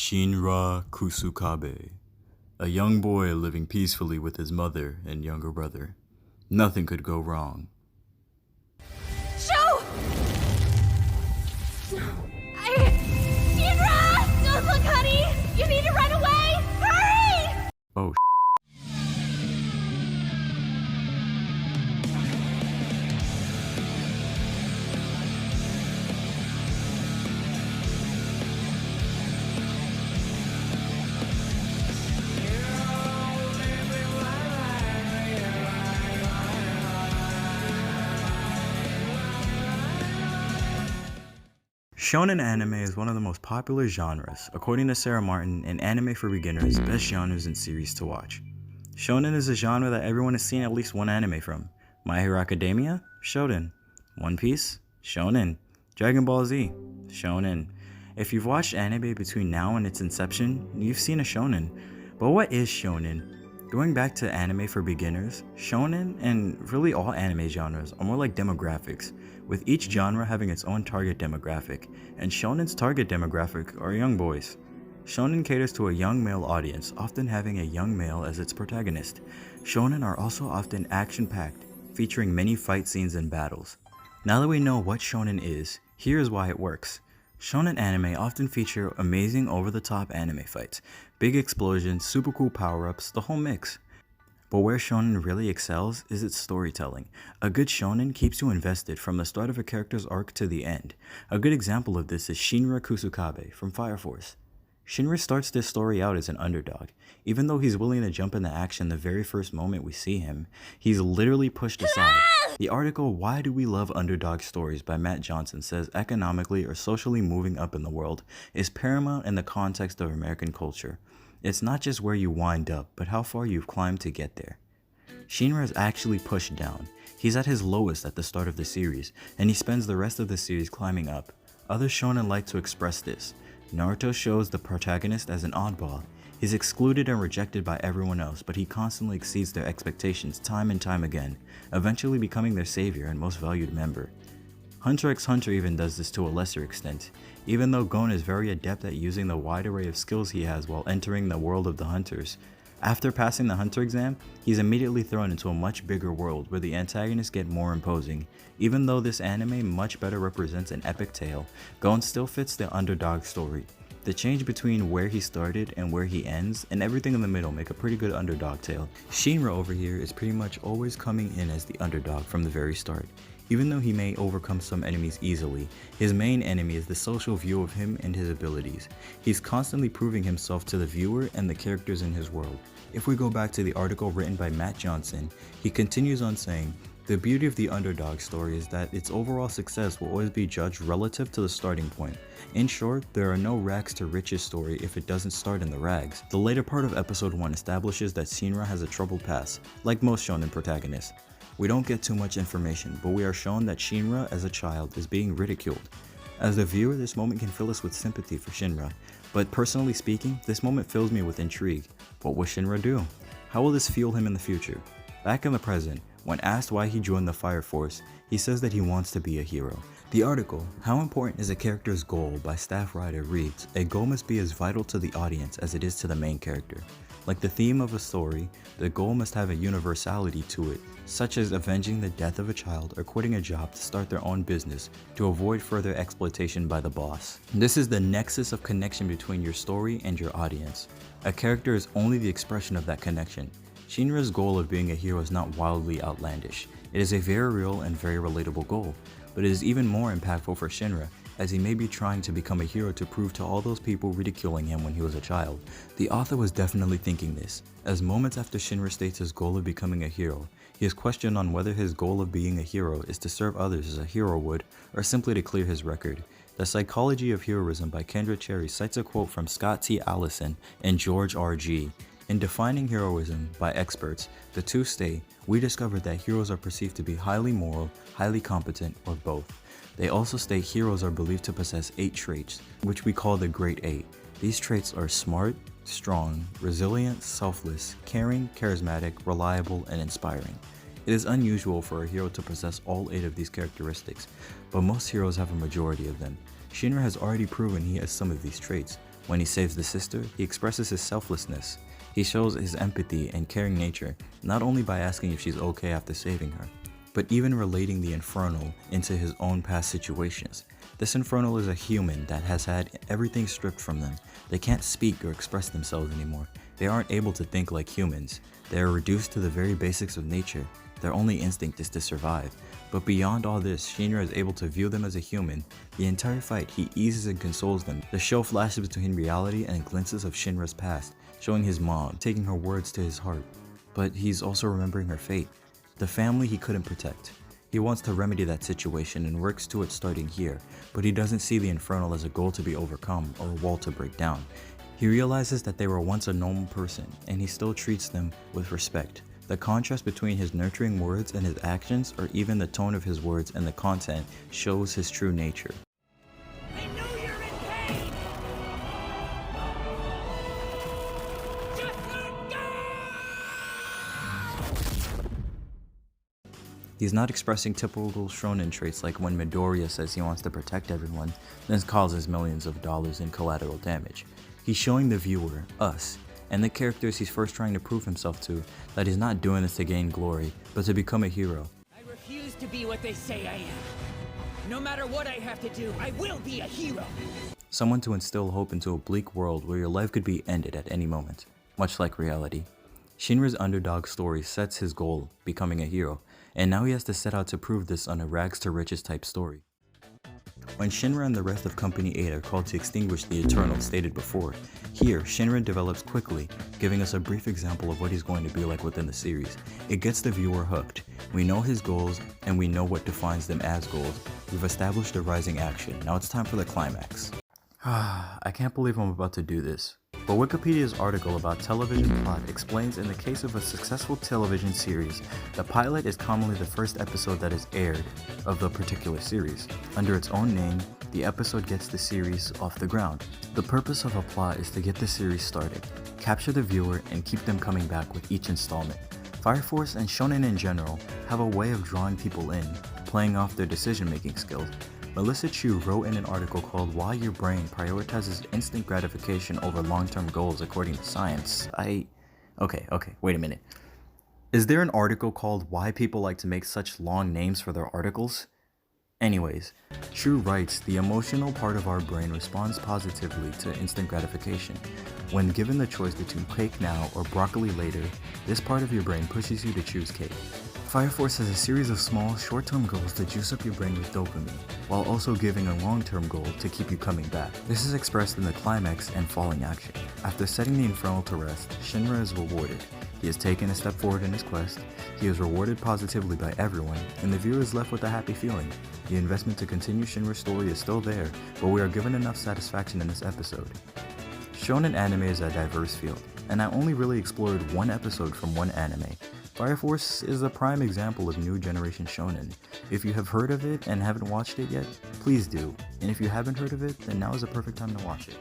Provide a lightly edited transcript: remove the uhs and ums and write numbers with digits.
Shinra Kusukabe, a young boy living peacefully with his mother and younger brother. Nothing could go wrong. Shinra! Don't look, honey! You need to run away! Hurry! Oh, Shonen anime is one of the most popular genres. According to Sarah Martin, an anime for beginners, best genres and series to watch. Shonen is a genre that everyone has seen at least one anime from. My Hero Academia? Shonen. OnePiece? Shonen. Dragon Ball Z? Shonen. If you've watched anime between now and its inception, you've seen a shonen. But what is shonen? Going back to anime for beginners, shonen and really all anime genres are more like demographics, with each genre having its own target demographic, and shonen's target demographic are young boys. Shonen caters to a young male audience, often having a young male as its protagonist. Shonen are also often action-packed, featuring many fight scenes and battles. Now that we know what shonen is, here is why it works. Shonen anime often feature amazing over-the-top anime fights, big explosions, super cool power-ups, the whole mix. But where shonen really excels is its storytelling. A good shonen keeps you invested from the start of a character's arc to the end. A good example of this is Shinra Kusukabe from Fire Force. Shinra starts this story out as an underdog. Even though he's willing to jump into action the very first moment we see him, he's literally pushed aside. The article Why Do We Love Underdog Stories by Matt Johnson says economically or socially moving up in the world is paramount in the context of American culture. It's not just where you wind up, but how far you've climbed to get there. Shinra is actually pushed down. He's at his lowest at the start of the series, and he spends the rest of the series climbing up. Other shonen like to express this. Naruto shows the protagonist as an oddball. He's excluded and rejected by everyone else, but he constantly exceeds their expectations time and time again, eventually becoming their savior and most valued member. Hunter x Hunter even does this to a lesser extent, even though Gon is very adept at using the wide array of skills he has while entering the world of the hunters. After passing the hunter exam, he's immediately thrown into a much bigger world where the antagonists get more imposing. Even though this anime much better represents an epic tale, Gon still fits the underdog story. The change between where he started and where he ends, and everything in the middle make a pretty good underdog tale. Shinra over here is pretty much always coming in as the underdog from the very start. Even though he may overcome some enemies easily, his main enemy is the social view of him and his abilities. He's constantly proving himself to the viewer and the characters in his world. If we go back to the article written by Matt Johnson, he continues on saying, "The beauty of the underdog story is that its overall success will always be judged relative to the starting point. In short, there are no rags to riches story if it doesn't start in the rags." The later part of episode 1 establishes that Shinra has a troubled past, like most shonen protagonists. We don't get too much information, but we are shown that Shinra as a child is being ridiculed. As a viewer, this moment can fill us with sympathy for Shinra, but personally speaking, this moment fills me with intrigue. What will Shinra do? How will this fuel him in the future? Back in the present, when asked why he joined the Fire Force, he says that he wants to be a hero. The article, How Important is a Character's Goal by staff writer reads, "A goal must be as vital to the audience as it is to the main character. Like the theme of a story, the goal must have a universality to it, such as avenging the death of a child or quitting a job to start their own business to avoid further exploitation by the boss. This is the nexus of connection between your story and your audience. A character is only the expression of that connection. Shinra's goal of being a hero is not wildly outlandish. It is a very real and very relatable goal, but it is even more impactful for Shinra, as he may be trying to become a hero to prove to all those people ridiculing him when he was a child. The author was definitely thinking this, as moments after Shinra states his goal of becoming a hero, he is questioned on whether his goal of being a hero is to serve others as a hero would, or simply to clear his record. The Psychology of Heroism by Kendra Cherry cites a quote from Scott T. Allison and George R. G. In defining heroism by experts, the two state, "We discovered that heroes are perceived to be highly moral, highly competent, or both." They also state heroes are believed to possess 8 traits, which we call the Great 8. These traits are smart, strong, resilient, selfless, caring, charismatic, reliable, and inspiring. It is unusual for a hero to possess all 8 of these characteristics, but most heroes have a majority of them. Shinra has already proven he has some of these traits. When he saves the sister, he expresses his selflessness. He shows his empathy and caring nature, not only by asking if she's okay after saving her, but even relating the Infernal into his own past situations. This Infernal is a human that has had everything stripped from them. They can't speak or express themselves anymore. They aren't able to think like humans. They are reduced to the very basics of nature. Their only instinct is to survive. But beyond all this, Shinra is able to view them as a human. The entire fight, he eases and consoles them. The show flashes between reality and glimpses of Shinra's past, showing his mom, taking her words to his heart. But he's also remembering her fate, the family he couldn't protect. He wants to remedy that situation and works to it starting here, but he doesn't see the Infernal as a goal to be overcome or a wall to break down. He realizes that they were once a normal person, and he still treats them with respect. The contrast between his nurturing words and his actions, or even the tone of his words and the content, shows his true nature. I know you're in pain! Just let go! He's not expressing typical shonen traits like when Midoriya says he wants to protect everyone, then causes millions of dollars in collateral damage. He's showing the viewer, us, and the characters he's first trying to prove himself to, that he's not doing this to gain glory, but to become a hero. I refuse to be what they say I am. No matter what I have to do, I will be a hero. Someone to instill hope into a bleak world where your life could be ended at any moment, much like reality. Shinra's underdog story sets his goal, becoming a hero, and now he has to set out to prove this on a rags to riches type story. When Shinra and the rest of Company 8 are called to extinguish the Eternal stated before, here Shinra develops quickly, giving us a brief example of what he's going to be like within the series. It gets the viewer hooked. We know his goals, and we know what defines them as goals. We've established a rising action. Now it's time for the climax. I can't believe I'm about to do this. But Wikipedia's article about television plot explains in the case of a successful television series, the pilot is commonly the first episode that is aired of the particular series. Under its own name, the episode gets the series off the ground. The purpose of a plot is to get the series started, capture the viewer, and keep them coming back with each installment. Fire Force and Shonen in general have a way of drawing people in, playing off their decision-making skills. Melissa Chu wrote in an article called Why Your Brain Prioritizes Instant Gratification Over Long-Term Goals According to Science. Okay, wait a minute. Is there an article called Why People Like to Make Such Long Names for Their Articles? Anyways, Chu writes, the emotional part of our brain responds positively to instant gratification. When given the choice between cake now or broccoli later, this part of your brain pushes you to choose cake. Fire Force has a series of small, short-term goals to juice up your brain with dopamine, while also giving a long-term goal to keep you coming back. This is expressed in the climax and falling action. After setting the Infernal to rest, Shinra is rewarded. He has taken a step forward in his quest, he is rewarded positively by everyone, and the viewer is left with a happy feeling. The investment to continue Shinra's story is still there, but we are given enough satisfaction in this episode. Shonen anime is a diverse field, and I only really explored one episode from one anime. Fire Force is a prime example of new generation shonen. If you have heard of it and haven't watched it yet, please do. And if you haven't heard of it, then now is the perfect time to watch it.